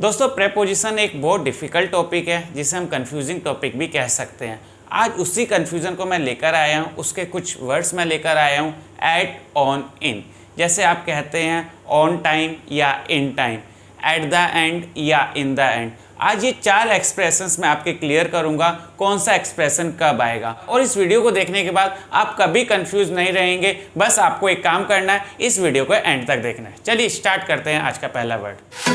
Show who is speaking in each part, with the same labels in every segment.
Speaker 1: दोस्तों प्रेपोजिशन एक बहुत डिफ़िकल्ट टॉपिक है जिसे हम कंफ्यूजिंग टॉपिक भी कह सकते हैं। आज उसी कंफ्यूजन को मैं लेकर आया हूँ, उसके कुछ वर्ड्स मैं लेकर आया हूँ। एट, ऑन, इन। जैसे आप कहते हैं ऑन टाइम या in time, eight the and या इन द एंड। आज ये 4 एक्सप्रेशंस मैं आपके क्लियर करूंगा कौन सा एक्सप्रेशन कब आएगा, और इस वीडियो को देखने के बाद आप कभी कंफ्यूज नहीं रहेंगे। बस आपको एक काम करना है, इस वीडियो को एंड तक देखना है। चलिए स्टार्ट करते हैं आज का पहला वर्ड।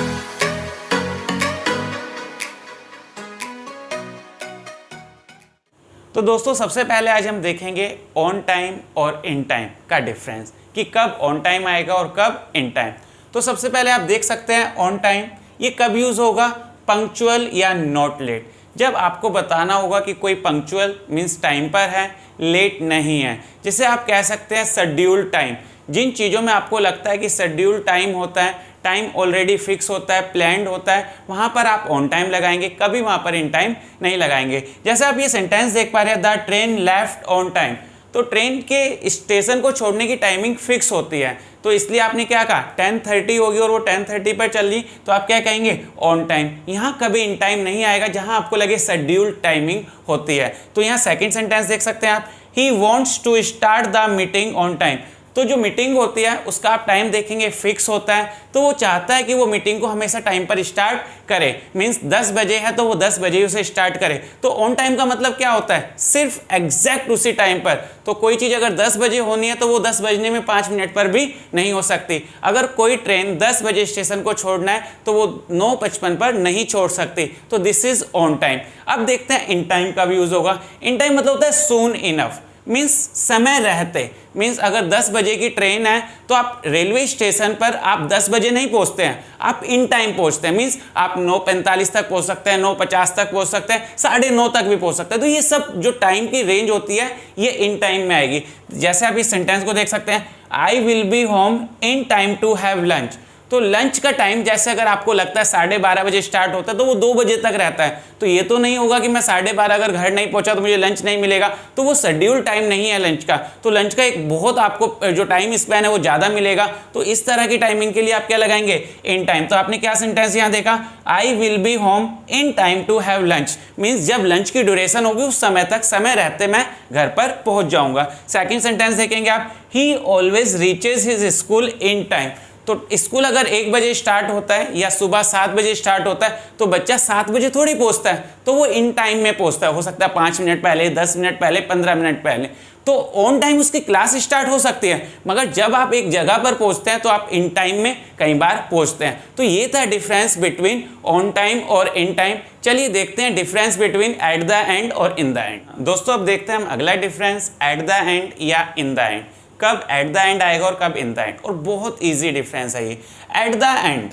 Speaker 1: तो दोस्तों सबसे पहले आज हम देखेंगे ऑन टाइम और इन टाइम का डिफरेंस, कि कब ऑन टाइम आएगा और कब इन टाइम। तो सबसे पहले आप देख सकते हैं ऑन टाइम, ये कब यूज़ होगा? पंक्चुअल या नॉट लेट। जब आपको बताना होगा कि कोई पंक्चुअल मीन्स टाइम पर है, लेट नहीं है। जैसे आप कह सकते हैं शेड्यूल्ड टाइम। जिन चीज़ों में आपको लगता है कि शेड्यूल्ड टाइम होता है, टाइम ऑलरेडी फिक्स होता है, प्लान्ड होता है, वहाँ पर आप ऑन टाइम लगाएंगे, कभी वहाँ पर इन टाइम नहीं लगाएंगे। जैसे आप ये सेंटेंस देख पा रहे हैं, the train left on time. तो ट्रेन के स्टेशन को छोड़ने की टाइमिंग फिक्स होती है, तो इसलिए आपने क्या कहा 10:30 होगी और वो 10:30 पर चल रही, तो आप क्या कहेंगे ऑन टाइम। यहाँ कभी इन टाइम नहीं आएगा जहाँ आपको लगे शेड्यूल्ड टाइमिंग होती है। तो यहाँ सेकंड सेंटेंस देख सकते हैं आप, he wants to start the meeting on time. तो जो मीटिंग होती है उसका आप टाइम देखेंगे फिक्स होता है, तो वो चाहता है कि वो मीटिंग को हमेशा टाइम पर स्टार्ट करे। मींस 10 बजे है तो वो 10 बजे ही उसे स्टार्ट करे। तो ऑन टाइम का मतलब क्या होता है? सिर्फ एग्जैक्ट उसी टाइम पर। तो कोई चीज़ अगर 10 बजे होनी है तो वो 10 बजने में 5 मिनट पर भी नहीं हो सकती। अगर कोई ट्रेन 10 बजे स्टेशन को छोड़ना है तो वो 9:55 पर नहीं छोड़ सकती। तो दिस इज ऑन टाइम। अब देखते हैं इन टाइम का भी यूज होगा। इन टाइम मतलब होता है सून इनफ, मीन्स समय रहते। मीन्स अगर 10 बजे की ट्रेन है तो आप रेलवे स्टेशन पर आप 10 बजे नहीं पहुंचते हैं, आप इन टाइम पहुंचते हैं। मीन्स आप 9:45 तक पहुंच सकते हैं, 9:50 तक पहुंच सकते हैं, 9:30 तक भी पहुंच सकते हैं। तो ये सब जो टाइम की रेंज होती है ये इन टाइम में आएगी। जैसे आप इस सेंटेंस को देख सकते हैं, I will be home in time to have lunch. तो लंच का टाइम जैसे अगर आपको लगता है 12:30 बजे स्टार्ट होता है तो वो 2 बजे तक रहता है। तो ये तो नहीं होगा कि मैं 12:30 अगर घर नहीं पहुंचा तो मुझे लंच नहीं मिलेगा, तो वो शेड्यूल टाइम नहीं है लंच का। तो लंच का एक बहुत आपको जो टाइम स्पैन है वो ज़्यादा मिलेगा। तो इस तरह की टाइमिंग के लिए आप क्या लगाएंगे? In time. तो आपने क्या सेंटेंस यहाँ देखा, I will be home in time to have lunch. Means जब लंच की ड्यूरेशन होगी उस समय तक, समय रहते मैं घर पर पहुँच जाऊँगा। सेकेंड सेंटेंस देखेंगे आप, ही ऑलवेज रीचेज हिज स्कूल इन टाइम। तो स्कूल अगर 1 बजे स्टार्ट होता है या सुबह 7 बजे स्टार्ट होता है तो बच्चा 7 बजे थोड़ी पहुंचता है, तो वो इन टाइम में पहुंचता है। हो सकता है 5 मिनट पहले, 10 मिनट पहले, 15 मिनट पहले। तो ऑन टाइम उसकी क्लास स्टार्ट हो सकती है, मगर जब आप एक जगह पर पहुंचते हैं तो आप इन टाइम में कई बार पहुंचते हैं। तो ये था डिफरेंस बिटवीन ऑन टाइम और इन टाइम। चलिए देखते हैं difference between eight the and और इन द एंड। दोस्तों अब देखते हैं हम अगला डिफरेंस, एट द एंड या इन द एंड। कब एट द एंड आएगा और कब इन द एंड। और बहुत इजी डिफरेंस है ये। एट द एंड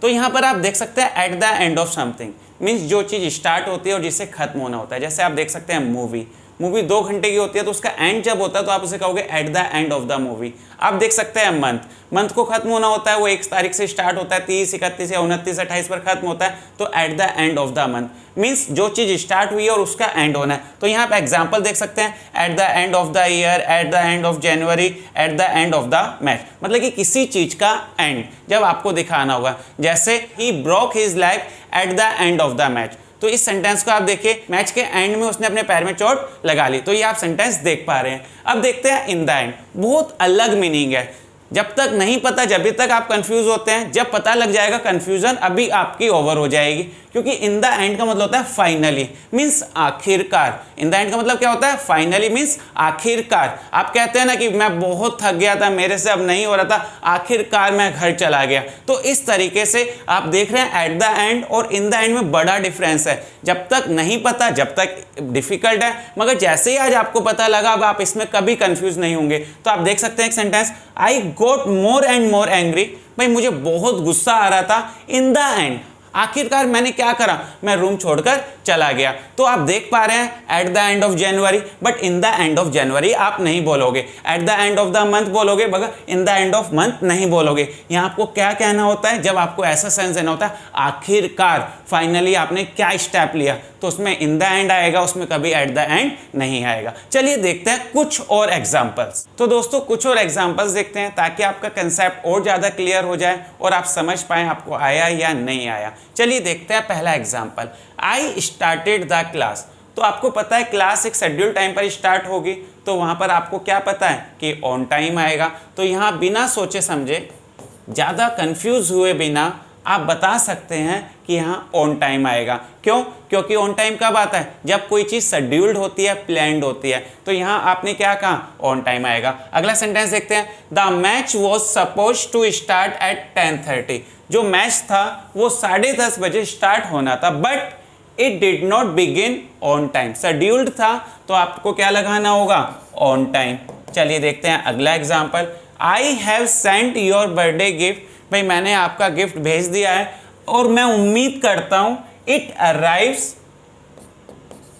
Speaker 1: तो यहाँ पर आप देख सकते हैं eight the end of something, means जो चीज़ स्टार्ट होती है और जिसे खत्म होना होता है। जैसे आप देख सकते हैं मूवी 2 घंटे की होती है, तो उसका एंड जब होता है तो आप उसे कहोगे eight the end of the movie. आप देख सकते हैं मंथ को खत्म होना होता है, वो 1 तारीख से स्टार्ट होता है, 30, 31 या 29, 28 पर खत्म होता है। तो eight the end of the month means जो चीज़ स्टार्ट हुई है और उसका एंड होना है। तो यहाँ आप एग्जाम्पल देख सकते हैं, eight the end of the year, eight the end of January, eight the end of the match. मतलब कि किसी चीज़ का एंड जब आपको दिखाना होगा। जैसे he broke his leg at the end of the match. तो इस सेंटेंस को आप देखिए, मैच के एंड में उसने अपने पैर में चोट लगा ली। तो ये आप सेंटेंस देख पा रहे हैं। अब देखते हैं इन द एंड। बहुत अलग मीनिंग है। जब तक नहीं पता, जब तक आप कंफ्यूज होते हैं, जब पता लग जाएगा कंफ्यूजन अभी आपकी ओवर हो जाएगी। क्योंकि इन द एंड का मतलब होता है फाइनली, मीन्स आखिरकार। इन द एंड का मतलब क्या होता है? फाइनली मीन्स आखिरकार। आप कहते हैं ना कि मैं बहुत थक गया था, मेरे से अब नहीं हो रहा था, आखिरकार मैं घर चला गया। तो इस तरीके से आप देख रहे हैं एट द एंड और इन द एंड में बड़ा डिफरेंस है। जब तक नहीं पता, जब तक डिफिकल्ट है, मगर जैसे ही आज आपको पता लगा अब आप इसमें कभी कंफ्यूज नहीं होंगे। तो आप देख सकते हैं एक sentence, I got more and more angry. भाई मुझे बहुत गुस्सा आ रहा था, इन द एंड आखिरकार मैंने क्या करा, मैं रूम छोड़कर चला गया। तो आप देख पा रहे हैं eight the end of January, but in the end of January आप नहीं बोलोगे। Eight the end of the month बोलोगे, मगर इन द एंड ऑफ मंथ नहीं बोलोगे। यहाँ आपको क्या कहना होता है? जब आपको ऐसा सेंस देना होता है आखिरकार, फाइनली आपने क्या स्टेप लिया, तो उसमें इन द एंड आएगा, उसमें कभी एट द एंड नहीं आएगा। चलिए देखते हैं कुछ और एग्जाम्पल्स। तो दोस्तों कुछ और एग्जाम्पल्स देखते हैं ताकि आपका कंसेप्ट और ज़्यादा क्लियर हो जाए और आप समझ पाएं आपको आया या नहीं आया। चलिए देखते हैं पहला example, I started the class. तो आपको पता है क्लास एक शेड्यूल टाइम पर स्टार्ट होगी, तो वहाँ पर आपको क्या पता है कि ऑन टाइम आएगा। तो यहाँ बिना सोचे समझे, ज़्यादा कंफ्यूज हुए बिना आप बता सकते हैं कि यहाँ ऑन टाइम आएगा। क्यों? क्योंकि ऑन टाइम कब आता है? जब कोई चीज़ शेड्यूल्ड होती है, प्लान्ड होती है। तो यहाँ आपने क्या कहा? ऑन टाइम आएगा। अगला सेंटेंस देखते हैं, the match was suppose to start at 10:30। जो मैच था वो 10:30 बजे स्टार्ट होना था, but it did not begin on time. Scheduled था तो आपको क्या लगाना होगा? On time. चलिए देखते हैं अगला example, I have sent your birthday gift. भाई मैंने आपका गिफ्ट भेज दिया है और मैं उम्मीद करता हूं इट अराइव्स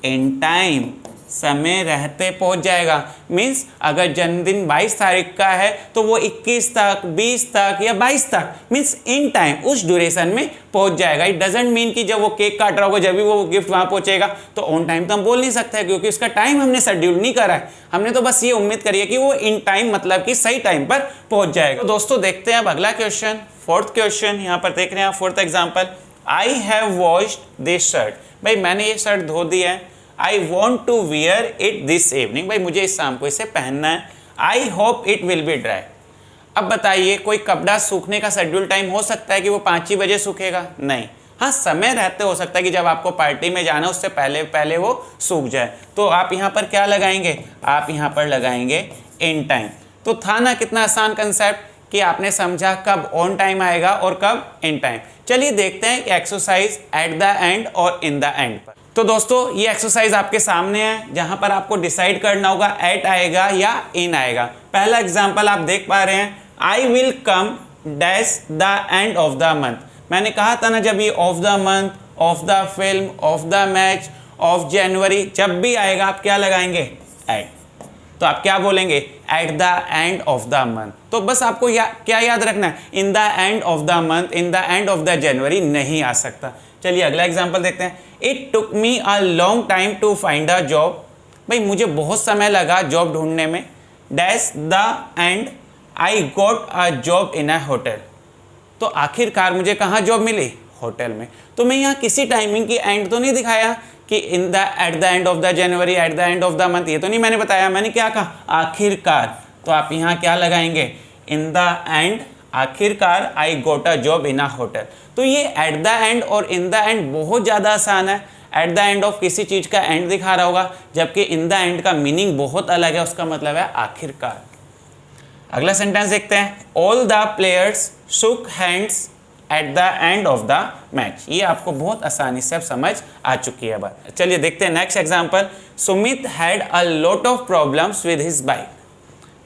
Speaker 1: इन टाइम, समय रहते पहुंच जाएगा। मीन्स अगर जन्मदिन 22 तारीख का है तो वो 21 तक, 20 तक या 22 तक, मीन्स इन टाइम, उस ड्यूरेशन में पहुंच जाएगा। इट डजेंट मीन कि जब वो केक काट रहा होगा जब भी वो गिफ्ट वहां पहुंचेगा। तो ऑन टाइम तो हम बोल नहीं सकते क्योंकि उसका टाइम हमने शेड्यूल नहीं करा है, हमने तो बस ये उम्मीद करी है कि वो इन टाइम मतलब कि सही टाइम पर पहुंच जाएगा। तो दोस्तों देखते हैं अब अगला क्वेश्चन, फोर्थ क्वेश्चन यहाँ पर देख रहे हैं, fourth example, I have washed this shirt. भाई मैंने ये शर्ट धो दी है, I want to wear it this evening. भाई मुझे इस शाम को इसे पहनना है, I hope it will be dry. अब बताइए कोई कपड़ा सूखने का शेड्यूल टाइम हो सकता है कि वो 5 ही बजे सूखेगा? नहीं। हाँ, समय रहते हो सकता है कि जब आपको पार्टी में जाना उससे पहले पहले वो सूख जाए। तो आप यहाँ पर क्या लगाएंगे? आप यहाँ पर लगाएंगे इन टाइम। तो था ना कितना आसान कंसेप्ट कि आपने समझा कब ऑन टाइम आएगा और कब इन टाइम। चलिए देखते हैं कि एक्सरसाइज एट द एंड और इन द एंड पर। तो दोस्तों ये एक्सरसाइज आपके सामने है जहां पर आपको डिसाइड करना होगा एट आएगा या इन आएगा। पहला एग्जांपल आप देख पा रहे हैं, I will come dash the end of the month. मैंने कहा था ना जब ये of the month, of the film, of the match, of January जब भी आएगा आप क्या लगाएंगे? एट। तो आप क्या बोलेंगे? At the end of the month. तो बस आपको क्या याद रखना है? In the end of the month, in the end of the January नहीं आ सकता। चलिए अगला एग्जांपल देखते हैं, it took me a long time to find a job. भाई मुझे बहुत समय लगा जॉब ढूंढने में, dash the end I got a job in a hotel. तो आखिरकार मुझे कहाँ जॉब मिली? होटल में। तो मैं यहाँ किसी टाइमिंग की एंड तो नहीं दिखाया कि in the eight the end of the January, eight the end of the month, ये तो नहीं मैंने बताया। मैंने क्या कहा? आखिरकार। तो आप यहाँ क्या लगाएंगे? इन द एंड, आखिरकार आई got a job in a hotel. तो ये एट द एंड और इन द एंड बहुत ज़्यादा आसान है। एट द एंड ऑफ किसी चीज़ का एंड दिखा रहा होगा, जबकि इन द एंड का मीनिंग बहुत अलग है, उसका मतलब है आखिरकार। अगला सेंटेंस देखते हैं, all the players shook hands at the end of the match. ये आपको बहुत आसानी से अब समझ आ चुकी है बात। चलिए देखते हैं next example, Sumit had a lot of problems with his bike.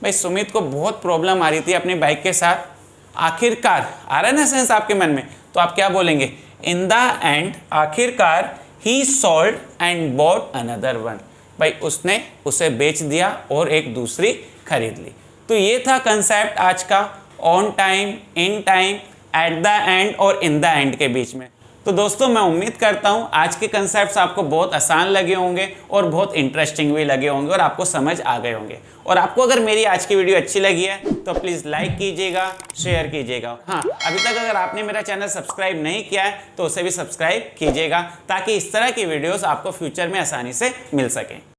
Speaker 1: भाई सुमित को बहुत प्रॉब्लम आ रही थी अपनी बाइक के साथ। आखिरकार आ रहा है ना सेंस आपके मन में? तो आप क्या बोलेंगे? इन द एंड, आखिरकार, ही sold and bought another one. भाई उसने उसे बेच दिया और एक दूसरी खरीद ली। तो ये था कंसेप्ट आज का, on time, in time, eight the and और इन द एंड के बीच में। तो दोस्तों मैं उम्मीद करता हूँ आज के कंसेप्ट्स आपको बहुत आसान लगे होंगे और बहुत इंटरेस्टिंग भी लगे होंगे और आपको समझ आ गए होंगे। और आपको अगर मेरी आज की वीडियो अच्छी लगी है तो प्लीज़ लाइक कीजिएगा, शेयर कीजिएगा। हाँ, अभी तक अगर आपने मेरा चैनल सब्सक्राइब नहीं किया है तो उसे भी सब्सक्राइब कीजिएगा ताकि इस तरह की वीडियोज़ आपको फ्यूचर में आसानी से मिल सकें।